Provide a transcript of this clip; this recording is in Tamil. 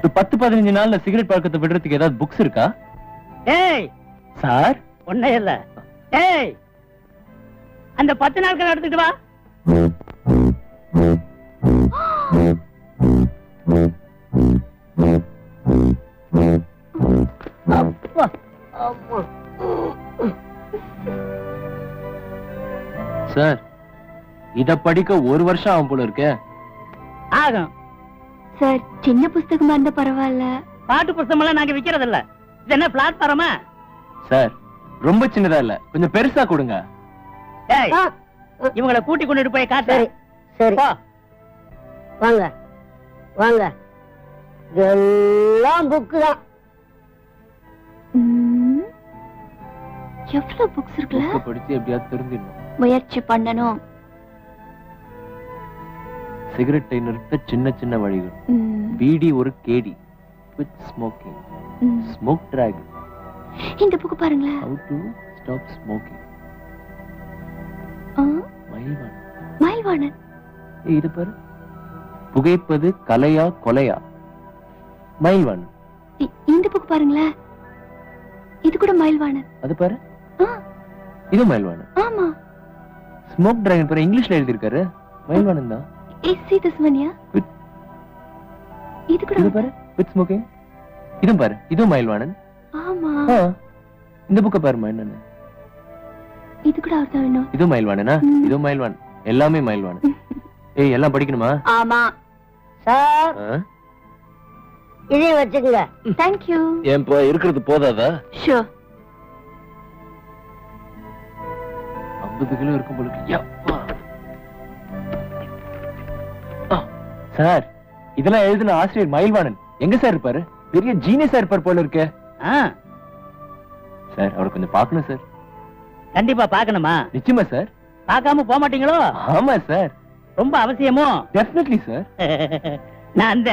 10-15 நாள்ல சிகரெட் பழக்கத்தை விடுறதுக்கு ஏதாவது புக்ஸ் இருக்கா? ஏய் சார், ஒண்ணே இல்ல. ஏய், அந்த 10 நாட்கள் எடுத்துட்டு வா. சார், இத படிக்க 1 வருஷம் ஆகும் போல இருக்கே. ஆகும் சார். சின்ன புஸ்தகமா இருந்தா பரவாயில்ல. பாட்டு புஸ்தகம் எல்லாம் நாங்க விக்கிறது இல்ல. இது என்ன பிளாட்ஃபார்மா? சார், ரொம்ப சின்னதா இல்ல, கொஞ்சம் பெருசா கொடுங்க. ஏய், இவங்களை கூட்டி கொண்டுட்டு போய் காட்டு. சரி, வாங்க வாங்க. எல்லாம் புக்கு தான். எவ்வளவு புக்ஸ் இருக்குல்ல? படிச்சு எப்படியாவது தெரிஞ்சிடணும். முயற்சி பண்ணணும். சிகரெட்டை நிறுத்த சின்ன சின்ன வழிகள். பீடி ஒரு கேடி. Quit smoking. Smoke dragon. இந்த புக் பாருங்களேன். How to stop smoking. மயில்வாணன். மயில்வாணன். இது பாரு. புகைப்பது கலையா கொலையா? மயில்வாணன். இந்த புக் பாருங்களேன். இது கூட மயில்வாணன். அது பாரு. இது மயில்வாணன். ஆமா. ஸ்மோக் டிராகன் பாரு, இங்கிலீஷ்ல எழுதி இருக்காரு. மயில்வாணன் தான். இது கூட. இது பாரு. Quit smoking. இது பாரு. இது மயில்வாணன். ஆமா. இந்த புக்க பாரு மயில்வாணன். இது கூட அவர்தான் வேணும். இது மயில்வாணனா? இது மயில்வாணன். எல்லாமே மயில்வாணன். ஏய், எல்லாம் படிக்கணுமா? ஆமா சார். இதையும் வச்சுக்கங்க. Thank you. ஏன் போ, இருக்கிறது போதாதா? Sure. 50 கிலோ இருக்கும் போல இருக்கு. யப்பா. சார், இதெல்லாம் எழுதின ஆசிரியர் மயில்வாணன் எங்க சார் இருப்பாரு? பெரிய ஜீனியஸா இருப்பார் போல இருக்கு. சார், அவரை கொஞ்சம் பார்க்கணும் சார். கண்டிப்பா பார்க்கணுமா? நிச்சயமா சார். பார்க்காம போக மாட்டீங்களோ? ஆமா சார். ரொம்ப அவசியமோ? Definitely sir. நான்